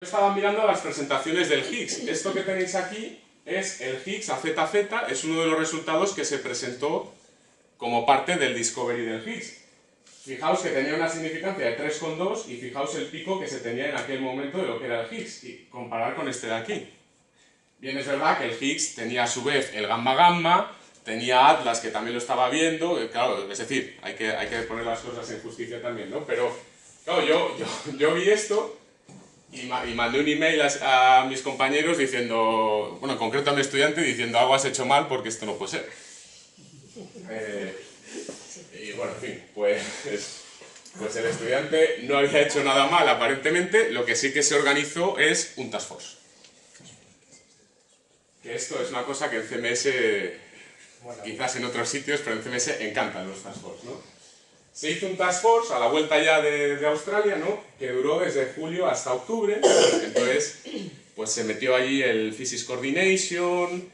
Estaba mirando las presentaciones del Higgs. Esto que tenéis aquí es el Higgs AZZ, es uno de los resultados que se presentó como parte del Discovery del Higgs. Fijaos que tenía una significancia de 3,2 y fijaos el pico que se tenía en aquel momento de lo que era el Higgs y comparar con este de aquí. Bien, es verdad que el Higgs tenía a su vez el gamma gamma, tenía Atlas que también lo estaba viendo, claro, es decir, hay que poner las cosas en justicia también, ¿no? Pero, claro, yo vi esto y mandé un email a mis compañeros diciendo, bueno, en concreto a mi estudiante diciendo algo has hecho mal porque esto no puede ser. Y bueno, en fin, pues el estudiante no había hecho nada mal aparentemente, lo que sí que se organizó es un task force. Que esto es una cosa que en CMS, quizás en otros sitios, pero en CMS encantan los task force, ¿no? Se hizo un task force a la vuelta ya de Australia, ¿no? Que duró desde julio hasta octubre. Entonces, pues se metió allí el Physics Coordination,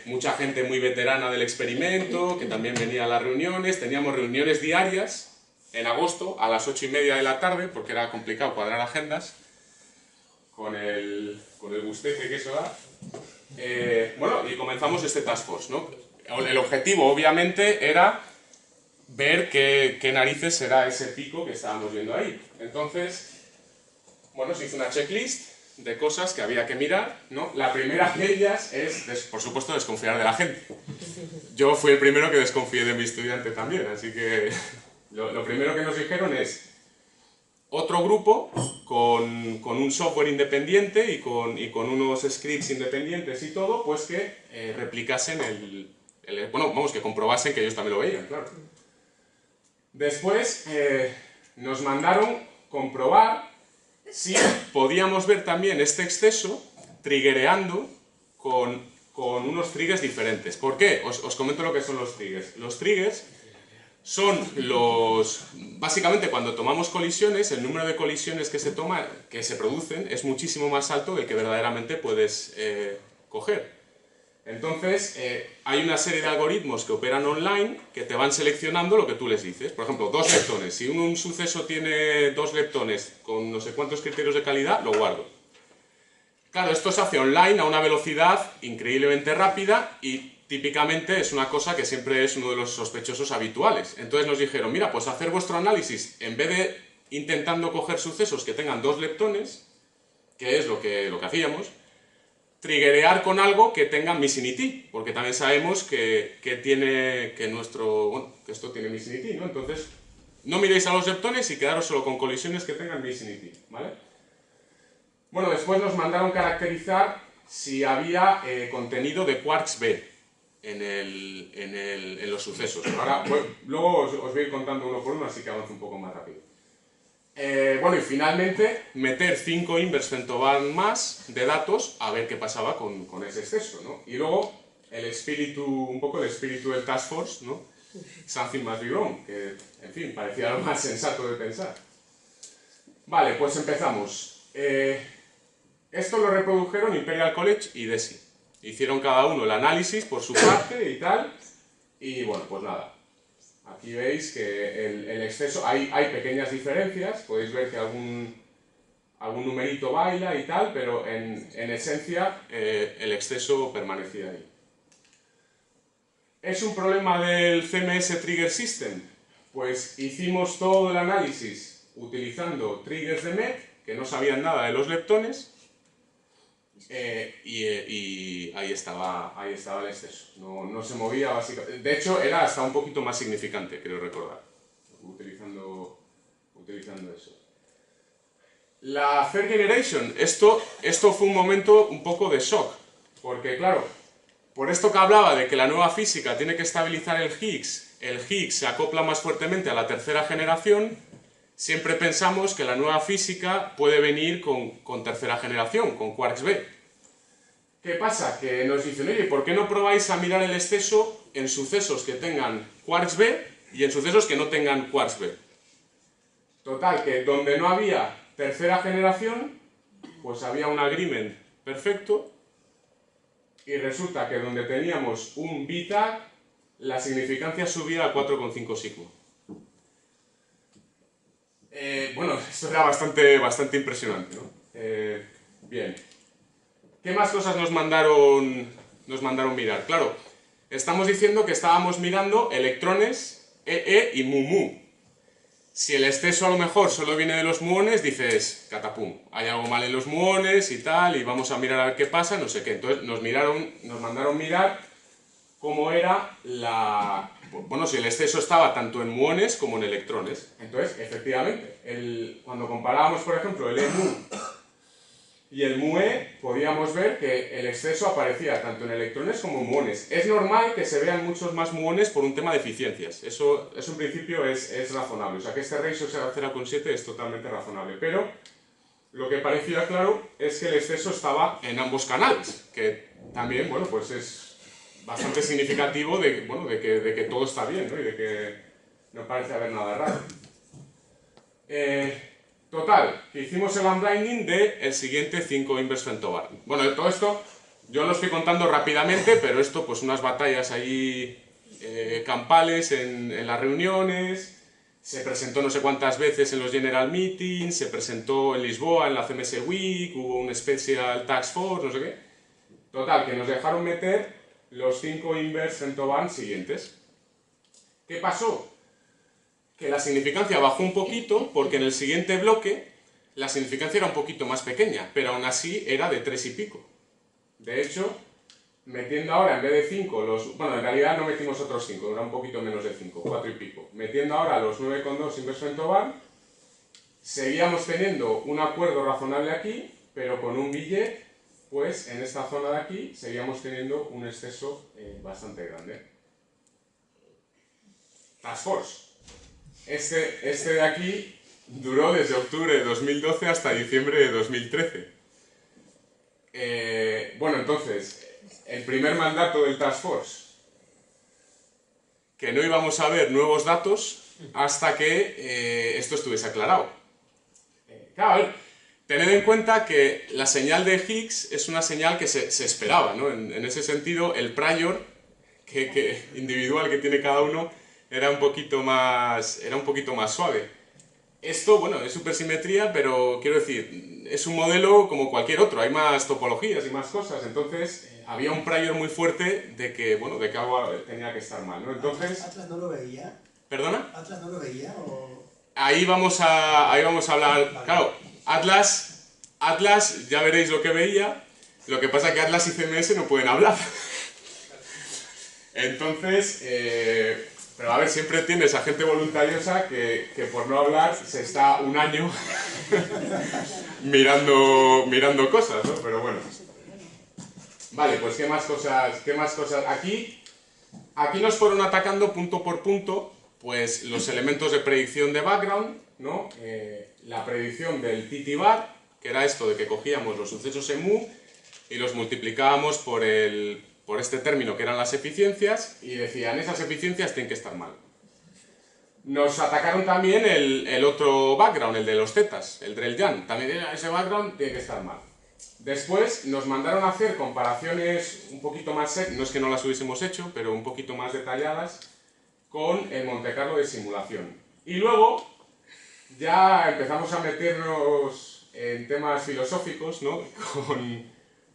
mucha gente muy veterana del experimento, que también venía a las reuniones. Teníamos reuniones diarias en agosto a las 8:30 de la tarde, porque era complicado cuadrar agendas, con el bustete que eso da. Bueno, y comenzamos este task force, ¿no? El objetivo, obviamente, era ver qué narices será ese pico que estábamos viendo ahí. Entonces, bueno, se hizo una checklist de cosas que había que mirar, ¿no? La primera de ellas es, por supuesto, desconfiar de la gente. Yo fui el primero que desconfié de mi estudiante también, así que lo primero que nos dijeron es otro grupo con un software independiente y con unos scripts independientes y todo, pues que replicasen bueno, vamos, que comprobasen que ellos también lo veían, claro. Después nos mandaron comprobar si podíamos ver también este exceso triggereando con unos triggers diferentes. ¿Por qué? Os comento lo que son los triggers. Los triggers son básicamente cuando tomamos colisiones, el número de colisiones que se producen es muchísimo más alto del que verdaderamente puedes coger. Entonces, hay una serie de algoritmos que operan online que te van seleccionando lo que tú les dices. Por ejemplo, 2 leptones. Si un suceso tiene 2 leptones con no sé cuántos criterios de calidad, lo guardo. Claro, esto se hace online a una velocidad increíblemente rápida y típicamente es una cosa que siempre es uno de los sospechosos habituales. Entonces nos dijeron, mira, pues hacer vuestro análisis, en vez de intentando coger sucesos que tengan 2 leptones, que es lo que hacíamos, triggerear con algo que tenga Missinity, porque también sabemos que esto tiene Missinity, ¿no? Entonces, no miréis a los leptones y quedaros solo con colisiones que tengan Missinity, ¿vale? Bueno, después nos mandaron caracterizar si había contenido de quarks B en los sucesos. Ahora, luego os voy a ir contando uno por uno, así que avanzo un poco más rápido. Bueno, y finalmente, meter 5 inverse femtobarn más de datos a ver qué pasaba con ese exceso, ¿no? Y luego, un poco el espíritu del Task Force, ¿no? Something must be wrong, que, en fin, parecía lo más sensato de pensar. Vale, pues empezamos. Esto lo reprodujeron Imperial College y DESY. Hicieron cada uno el análisis por su parte y tal, y bueno, pues nada. Aquí veis que el exceso, hay pequeñas diferencias, podéis ver que algún numerito baila y tal, pero en esencia el exceso permanecía ahí. ¿Es un problema del CMS Trigger System? Pues hicimos todo el análisis utilizando triggers de MEC, que no sabían nada de los leptones, y ahí estaba el exceso, no se movía básicamente. De hecho, era hasta un poquito más significante, creo recordar, utilizando eso. La Third Generation, esto fue un momento un poco de shock, porque claro, por esto que hablaba de que la nueva física tiene que estabilizar el Higgs se acopla más fuertemente a la tercera generación. Siempre pensamos que la nueva física puede venir con tercera generación, con quarks B. ¿Qué pasa? Que nos dicen, oye, ¿por qué no probáis a mirar el exceso en sucesos que tengan quarks B y en sucesos que no tengan quarks B? Total, que donde no había tercera generación, pues había un agreement perfecto, y resulta que donde teníamos un beta, la significancia subía a 4,5 sigma. Bueno, esto era bastante impresionante, ¿no? Bien. ¿Qué más cosas nos mandaron mirar? Claro, estamos diciendo que estábamos mirando electrones EE y mu. Si el exceso a lo mejor solo viene de los muones, dices, catapum, hay algo mal en los muones y tal, y vamos a mirar a ver qué pasa, no sé qué. Entonces nos mandaron mirar cómo era bueno, si el exceso estaba tanto en muones como en electrones. Entonces, efectivamente, cuando comparábamos, por ejemplo, el EMU y el MUE, podíamos ver que el exceso aparecía tanto en electrones como en muones. Es normal que se vean muchos más muones por un tema de eficiencias. Eso en principio es razonable. O sea, que este ratio sea 0,7 es totalmente razonable. Pero lo que parecía claro es que el exceso estaba en ambos canales, que también, bueno, pues es bastante significativo de que todo está bien, ¿no? Y de que no parece haber nada raro. Total, que hicimos el unblinding del siguiente 5 inverse femtobarn. Bueno, todo esto yo lo estoy contando rápidamente, pero esto, pues unas batallas ahí campales en las reuniones, se presentó no sé cuántas veces en los General Meetings, se presentó en Lisboa en la CMS Week, hubo un Special Task Force, no sé qué. Total, que nos dejaron meter los 5 inverse femtobarn siguientes. ¿Qué pasó? Que la significancia bajó un poquito porque en el siguiente bloque la significancia era un poquito más pequeña, pero aún así era de 3 y pico. De hecho, metiendo ahora en vez de 5 bueno, en realidad no metimos otros 5, era un poquito menos de 5, 4 y pico. Metiendo ahora los 9,2 inverse femtobarn, seguíamos teniendo un acuerdo razonable aquí, pero con un billet, pues en esta zona de aquí seguíamos teniendo un exceso bastante grande. Task Force. Este de aquí duró desde octubre de 2012 hasta diciembre de 2013. Bueno, entonces, el primer mandato del Task Force, que no íbamos a ver nuevos datos hasta que esto estuviese aclarado. Claro, a ver, tened en cuenta que la señal de Higgs es una señal que se esperaba, ¿no? En ese sentido, el prior individual que tiene cada uno era un poquito más suave. Esto, bueno, es supersimetría, pero quiero decir, es un modelo como cualquier otro, hay más topologías y más cosas, entonces había un prior muy fuerte de que algo tenía que estar mal, ¿no? Entonces, ¿Atlas no lo veía? ¿Perdona? ¿Atlas no lo veía o...? Ahí vamos a hablar, Vale. claro, Atlas ya veréis lo que veía, lo que pasa es que Atlas y CMS no pueden hablar. Entonces, pero a ver, siempre tienes a gente voluntariosa que por no hablar se está un año mirando cosas, ¿no? Pero bueno. Vale, pues ¿qué más cosas? Aquí nos fueron atacando punto por punto, pues los elementos de predicción de background, ¿no? La predicción del TT-bar, que era esto de que cogíamos los sucesos en mu y los multiplicábamos por este término que eran las eficiencias y decían, esas eficiencias tienen que estar mal. Nos atacaron también el otro background, el de los tetas, el Drell-Yan. También ese background tiene que estar mal. Después nos mandaron a hacer comparaciones un poquito más, no es que no las hubiésemos hecho, pero un poquito más detalladas con el Monte Carlo de simulación. Y luego ya empezamos a meternos en temas filosóficos, ¿no?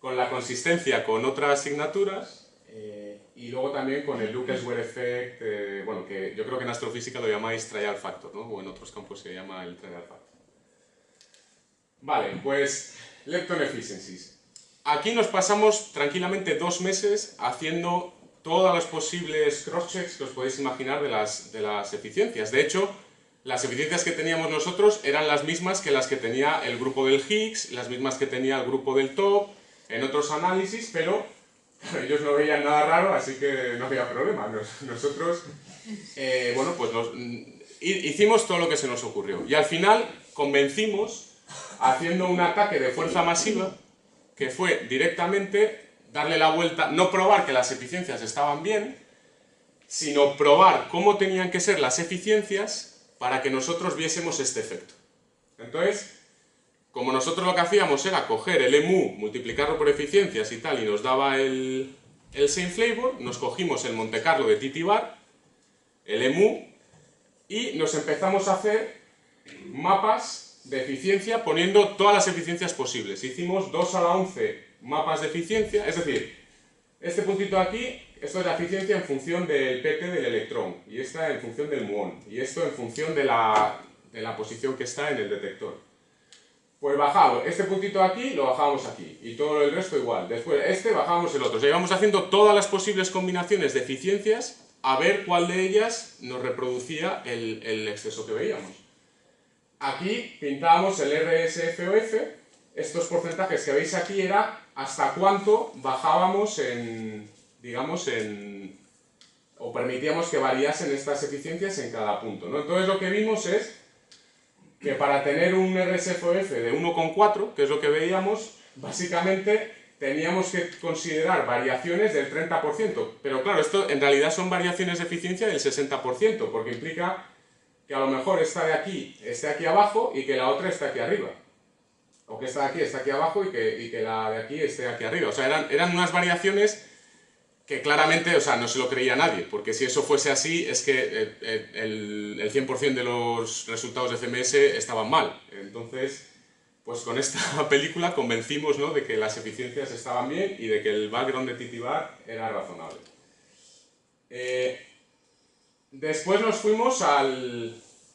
con la consistencia con otras asignaturas y luego también con el Lucas-Ware Effect, bueno, que yo creo que en astrofísica lo llamáis trial factor, ¿no? O en otros campos se llama el trial factor. Vale, pues lepton efficiencies. Aquí nos pasamos tranquilamente 2 meses haciendo todas las posibles crosschecks que os podéis imaginar de las eficiencias. De hecho, las eficiencias que teníamos nosotros eran las mismas que las que tenía el grupo del Higgs, las mismas que tenía el grupo del TOP, en otros análisis, pero ellos no veían nada raro, así que no había problema. Nosotros, bueno, pues hicimos todo lo que se nos ocurrió. Y al final convencimos, haciendo un ataque de fuerza masiva, que fue directamente darle la vuelta, no probar que las eficiencias estaban bien, sino probar cómo tenían que ser las eficiencias para que nosotros viésemos este efecto. Entonces, como nosotros lo que hacíamos era coger el EMU, multiplicarlo por eficiencias y tal, y nos daba el same flavor, nos cogimos el Monte Carlo de TT-bar, el EMU, y nos empezamos a hacer mapas de eficiencia poniendo todas las eficiencias posibles. Hicimos 2 a la 11 mapas de eficiencia, es decir, este puntito aquí, esto es la eficiencia en función del PT del electrón, y esta en función del muón, y esto en función de la posición que está en el detector. Pues bajamos, este puntito aquí lo bajamos aquí, y todo el resto igual. Después este bajamos el otro. O sea, íbamos haciendo todas las posibles combinaciones de eficiencias a ver cuál de ellas nos reproducía el exceso que veíamos. Aquí pintábamos el RSFOF, estos porcentajes que veis aquí era hasta cuánto bajábamos o permitíamos que variasen estas eficiencias en cada punto, ¿no? Entonces lo que vimos es que para tener un RSFOF de 1,4, que es lo que veíamos, básicamente teníamos que considerar variaciones del 30%, pero claro, esto en realidad son variaciones de eficiencia del 60%, porque implica que a lo mejor esta de aquí esté aquí abajo y que la otra esté aquí arriba. O que esta de aquí esté aquí abajo y que la de aquí esté aquí arriba. O sea, eran unas variaciones que claramente, o sea, no se lo creía nadie, porque si eso fuese así, es que el 100% de los resultados de CMS estaban mal. Entonces, pues con esta película convencimos, ¿no?, de que las eficiencias estaban bien y de que el background de Titibar era razonable. Después nos fuimos al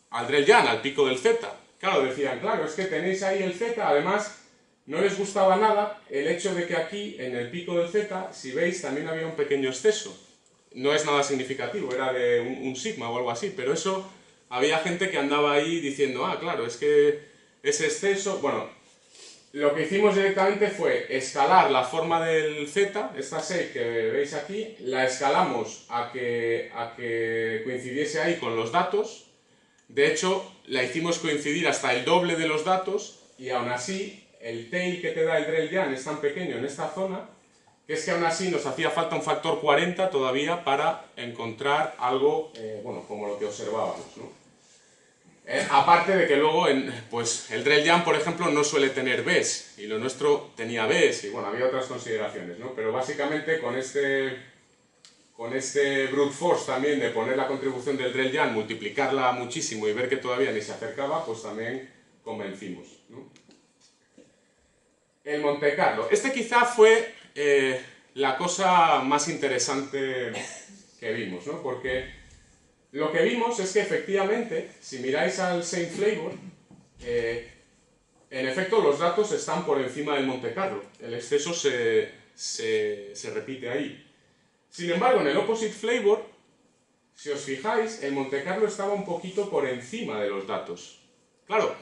Drell-Yan, al pico del Z. Claro, decían, claro, es que tenéis ahí el Z, además no les gustaba nada el hecho de que aquí, en el pico del Z, si veis, también había un pequeño exceso. No es nada significativo, era de un sigma o algo así, pero eso, había gente que andaba ahí diciendo, ah, claro, es que ese exceso... Bueno, lo que hicimos directamente fue escalar la forma del Z, esta shape que veis aquí, la escalamos a que coincidiese ahí con los datos. De hecho, la hicimos coincidir hasta el doble de los datos y aún así el tail que te da el Drell-Yan es tan pequeño en esta zona que es que aún así nos hacía falta un factor 40 todavía para encontrar algo, bueno, como lo que observábamos, ¿no? Aparte de que luego, pues el Drell-Yan, por ejemplo, no suele tener Bs, y lo nuestro tenía Bs, y bueno, había otras consideraciones, ¿no? Pero básicamente con este brute force también de poner la contribución del Drell-Yan, multiplicarla muchísimo y ver que todavía ni se acercaba, pues también convencimos, ¿no? El Monte Carlo. Este quizá fue la cosa más interesante que vimos, ¿no? Porque lo que vimos es que efectivamente, si miráis al same flavor, en efecto los datos están por encima del Monte Carlo. El exceso se repite ahí. Sin embargo, en el opposite flavor, si os fijáis, el Monte Carlo estaba un poquito por encima de los datos. Claro,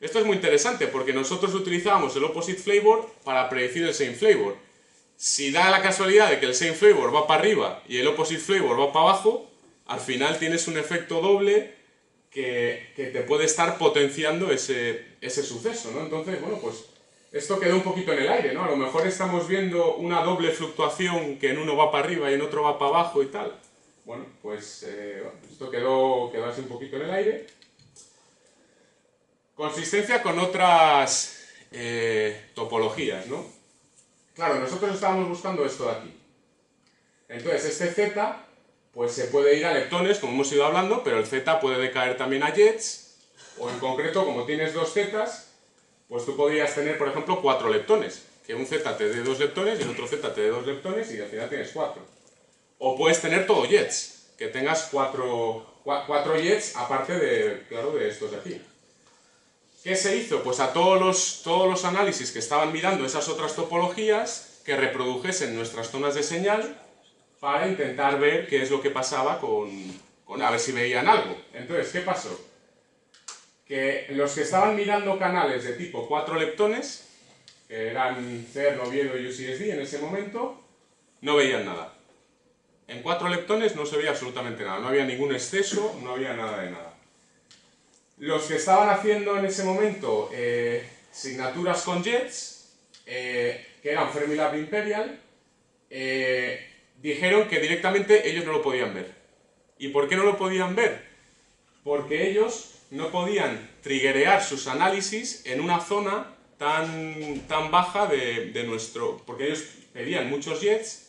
esto es muy interesante porque nosotros utilizábamos el opposite flavor para predecir el same flavor. Si da la casualidad de que el same flavor va para arriba y el opposite flavor va para abajo, al final tienes un efecto doble que te puede estar potenciando ese suceso, ¿no? Entonces, bueno, pues esto quedó un poquito en el aire, ¿no? A lo mejor estamos viendo una doble fluctuación que en uno va para arriba y en otro va para abajo y tal. Bueno, pues esto quedó así un poquito en el aire. Consistencia con otras topologías, ¿no? Claro, nosotros estábamos buscando esto de aquí. Entonces, este Z, pues se puede ir a leptones, como hemos ido hablando, pero el Z puede decaer también a jets, o en concreto, como tienes dos Zetas, pues tú podrías tener, por ejemplo, 4 leptones. Que un Z te dé 2 leptones y el otro Z te dé 2 leptones y al final tienes 4. O puedes tener todo jets, que tengas 4 jets aparte de, claro, de estos de aquí. ¿Qué se hizo? Pues a todos los análisis que estaban mirando esas otras topologías, que reprodujesen nuestras zonas de señal para intentar ver qué es lo que pasaba a ver si veían algo. Entonces, ¿qué pasó? Que los que estaban mirando canales de tipo 4 leptones, que eran CERN, Oviedo y UCSD en ese momento, no veían nada. En 4 leptones no se veía absolutamente nada, no había ningún exceso, no había nada de nada. Los que estaban haciendo en ese momento signaturas con jets, que eran Fermilab Imperial, dijeron que directamente ellos no lo podían ver. ¿Y por qué no lo podían ver? Porque ellos no podían triggerear sus análisis en una zona tan baja de nuestro... Porque ellos pedían muchos jets,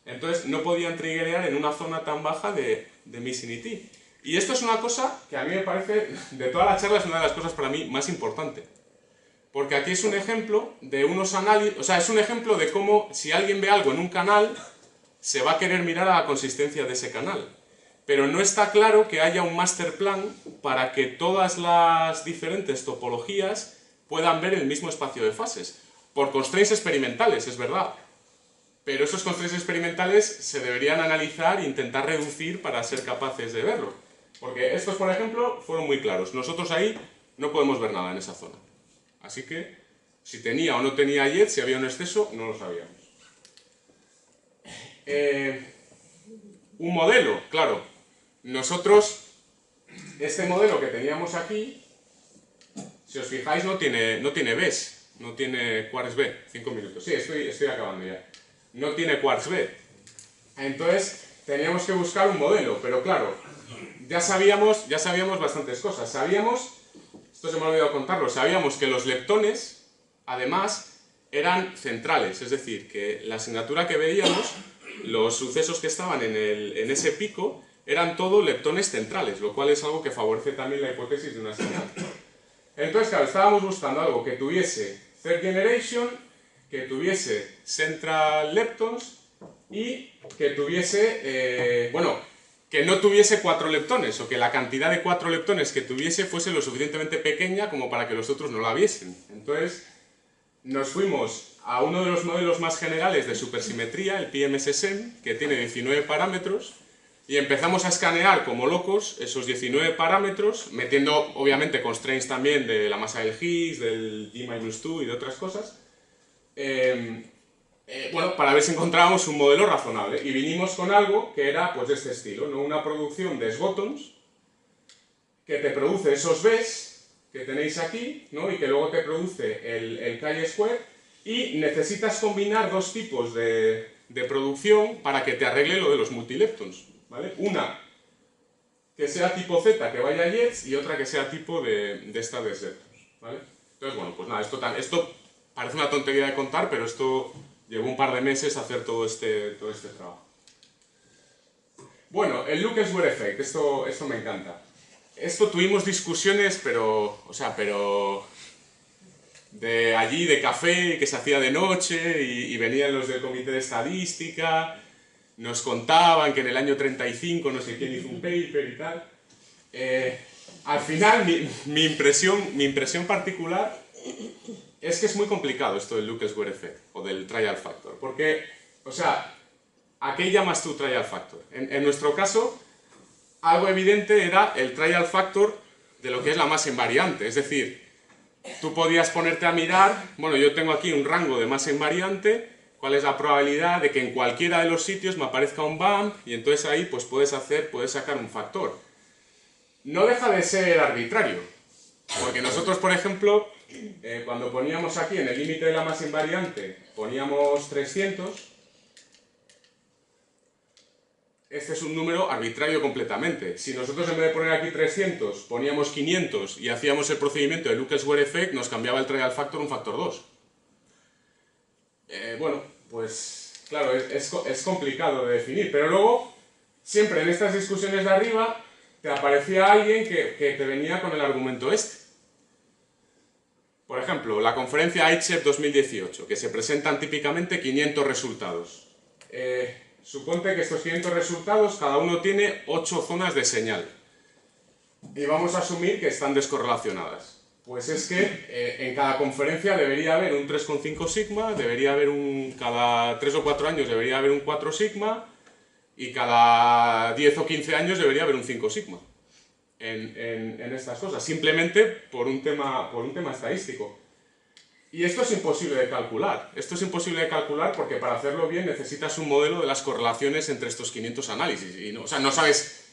entonces no podían triggerear en una zona tan baja de Missing ET. Y esto es una cosa que a mí me parece, de toda la charla, es una de las cosas para mí más importante. Porque aquí es un ejemplo de unos análisis, o sea, es un ejemplo de cómo si alguien ve algo en un canal, se va a querer mirar a la consistencia de ese canal. Pero no está claro que haya un master plan para que todas las diferentes topologías puedan ver el mismo espacio de fases. Por constraints experimentales, es verdad. Pero esos constraints experimentales se deberían analizar e intentar reducir para ser capaces de verlo. Porque estos, por ejemplo, fueron muy claros. Nosotros ahí no podemos ver nada en esa zona. Así que, si tenía o no tenía jet, si había un exceso, no lo sabíamos. Un modelo, claro. Nosotros, este modelo que teníamos aquí, si os fijáis, no tiene Bs, no tiene quarks B. 5 minutos. Sí, estoy acabando ya. No tiene quarks B. Entonces, teníamos que buscar un modelo, pero claro, ya sabíamos bastantes cosas. Sabíamos, esto se me ha olvidado contarlo, sabíamos que los leptones, además, eran centrales, es decir, que la asignatura que veíamos, los sucesos que estaban en ese pico, eran todo leptones centrales, lo cual es algo que favorece también la hipótesis de una señal. Entonces, claro, estábamos buscando algo que tuviese third generation, que tuviese central leptons y que tuviese, que no tuviese 4 leptones, o que la cantidad de 4 leptones que tuviese fuese lo suficientemente pequeña como para que los otros no la viesen. Entonces, nos fuimos a uno de los modelos más generales de supersimetría, el PMSSM, que tiene 19 parámetros, y empezamos a escanear como locos esos 19 parámetros, metiendo obviamente constraints también de la masa del Higgs, del G-2 y de otras cosas, para ver si encontrábamos un modelo razonable. Y vinimos con algo que era pues de este estilo, ¿no? Una producción de S-bottoms que te produce esos Bs que tenéis aquí, ¿no? Y que luego te produce el chi-square, y necesitas combinar dos tipos de producción para que te arregle lo de los multileptons, ¿vale? Una que sea tipo Z, que vaya a jets, y otra que sea tipo de esta de leptons, ¿vale? Entonces, bueno, pues nada, esto parece una tontería de contar, pero esto llevó un par de meses hacer todo este trabajo. Bueno, el Lucas-Ware Effect, esto me encanta. Esto tuvimos discusiones, pero de allí, de café, que se hacía de noche, y venían los del comité de estadística, nos contaban que en el año 35 no sé quién hizo un paper y tal. Al final, mi impresión particular es que es muy complicado esto del Lucas-Ware Effect, o del trial factor, porque, o sea, ¿a qué llamas tú trial factor? En nuestro caso, algo evidente era el trial factor de lo que es la masa invariante, es decir, tú podías ponerte a mirar, bueno, yo tengo aquí un rango de masa invariante, cuál es la probabilidad de que en cualquiera de los sitios me aparezca un bump, y entonces ahí pues puedes sacar un factor. No deja de ser arbitrario, porque nosotros, por ejemplo, cuando poníamos aquí en el límite de la masa invariante, poníamos 300, este es un número arbitrario completamente. Si nosotros en vez de poner aquí 300 poníamos 500 y hacíamos el procedimiento de Lucas-Ware Effect, nos cambiaba el trial factor un factor 2. Pues claro, es complicado de definir, pero luego, siempre en estas discusiones de arriba, te aparecía alguien que te venía con el argumento este. Por ejemplo, la conferencia ICHEP 2018, que se presentan típicamente 500 resultados. Suponte que estos 500 resultados, cada uno tiene 8 zonas de señal. Y vamos a asumir que están descorrelacionadas. Pues es que en cada conferencia debería haber un 3,5 sigma, debería haber cada 3 o 4 años debería haber un 4 sigma, y cada 10 o 15 años debería haber un 5 sigma en estas cosas, simplemente por un tema estadístico. Y esto es imposible de calcular. Esto es imposible de calcular porque para hacerlo bien necesitas un modelo de las correlaciones entre estos 500 análisis. Y no sabes,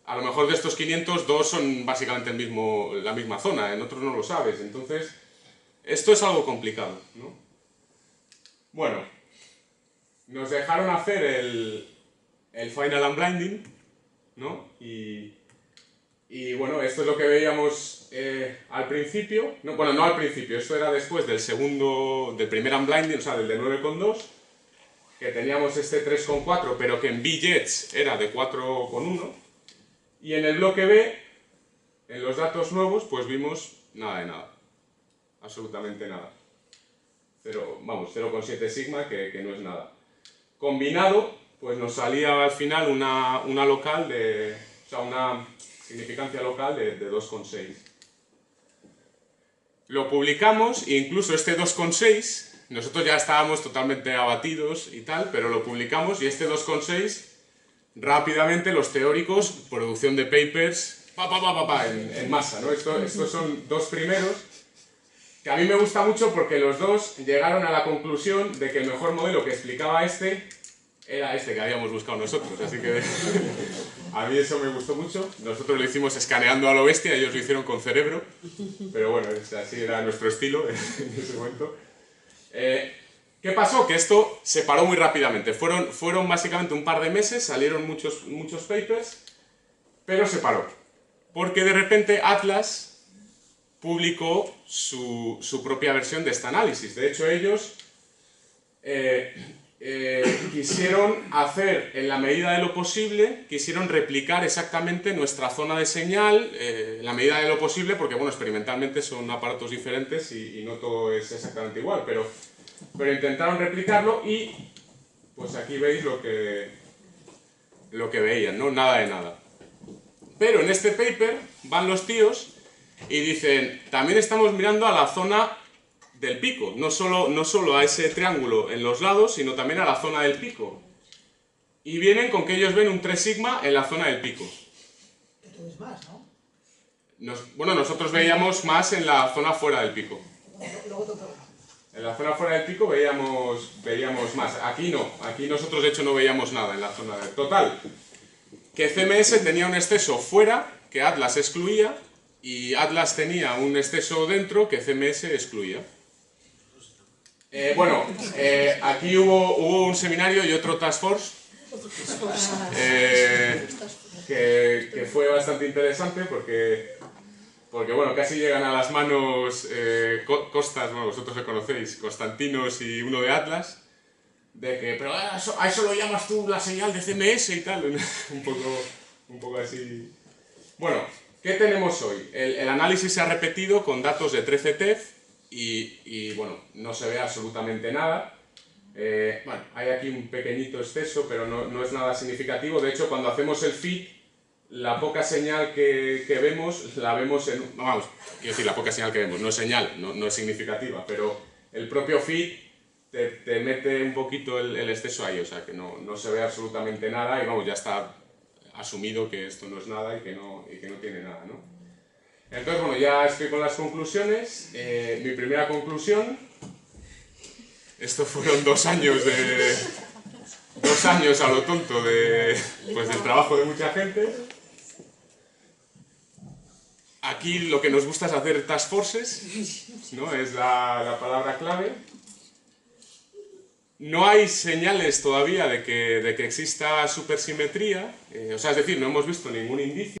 a lo mejor de estos 500, 2 son básicamente la misma zona, en otros no lo sabes. Entonces, esto es algo complicado, ¿no? Bueno, nos dejaron hacer el Final Unblinding, ¿no? Y bueno, esto es lo que veíamos al principio, no al principio, esto era después del primer unblinding, o sea, del de 9,2, que teníamos este 3,4, pero que en B-Jets era de 4,1, Y en el bloque B, en los datos nuevos, pues vimos nada de nada. Absolutamente nada. 0,7 sigma, que no es nada. Combinado, pues nos salía al final una local o sea, una significancia local de 2,6. Lo publicamos e incluso este 2,6, nosotros ya estábamos totalmente abatidos y tal, pero lo publicamos y este 2,6, rápidamente los teóricos, producción de papers, en masa, ¿no? Estos son dos primeros, que a mí me gusta mucho porque los dos llegaron a la conclusión de que el mejor modelo que explicaba era este que habíamos buscado nosotros, así que a mí eso me gustó mucho. Nosotros lo hicimos escaneando a lo bestia, ellos lo hicieron con cerebro, pero bueno, así era nuestro estilo en ese momento. ¿Qué pasó? Que esto se paró muy rápidamente. Fueron básicamente un par de meses, salieron muchos papers, pero se paró. Porque de repente Atlas publicó su propia versión de este análisis. De hecho, ellos quisieron hacer, en la medida de lo posible, quisieron replicar exactamente nuestra zona de señal, en la medida de lo posible, porque bueno, experimentalmente son aparatos diferentes y no todo es exactamente igual, pero intentaron replicarlo y pues aquí veis lo que veían, ¿no? Nada de nada. Pero en este paper van los tíos y dicen, también estamos mirando a la zona del pico, no solo a ese triángulo en los lados, sino también a la zona del pico. Y vienen con que ellos ven un 3 sigma en la zona del pico. Que tú ves más, ¿no? Bueno, nosotros veíamos más en la zona fuera del pico. Luego te toca. En la zona fuera del pico veíamos más. Aquí no, aquí nosotros de hecho no veíamos nada en la zona del... Total, que CMS tenía un exceso fuera que Atlas excluía y Atlas tenía un exceso dentro que CMS excluía. Aquí hubo un seminario y otro task force que fue bastante interesante porque bueno, casi llegan a las manos Costas, bueno, vosotros le conocéis, Constantinos y uno de Atlas, de que, pero a eso lo llamas tú la señal de CMS y tal, un poco así. Bueno, ¿qué tenemos hoy? El análisis se ha repetido con datos de 13 TeF y bueno, no se ve absolutamente nada. Bueno, hay aquí un pequeñito exceso, pero no es nada significativo. De hecho, cuando hacemos el fit, la poca señal que vemos, la vemos en... Vamos, quiero decir, la poca señal que vemos, no es señal, no es significativa, pero el propio fit te mete un poquito el exceso ahí, o sea, que no se ve absolutamente nada y vamos, ya está asumido que esto no es nada y que no tiene nada, ¿no? Entonces, bueno, ya estoy con las conclusiones. Mi primera conclusión, esto fueron 2 años de... 2 años a lo tonto del trabajo de mucha gente. Aquí lo que nos gusta es hacer task forces, ¿no? Es la palabra clave. No hay señales todavía de que exista supersimetría, o sea, es decir, no hemos visto ningún indicio.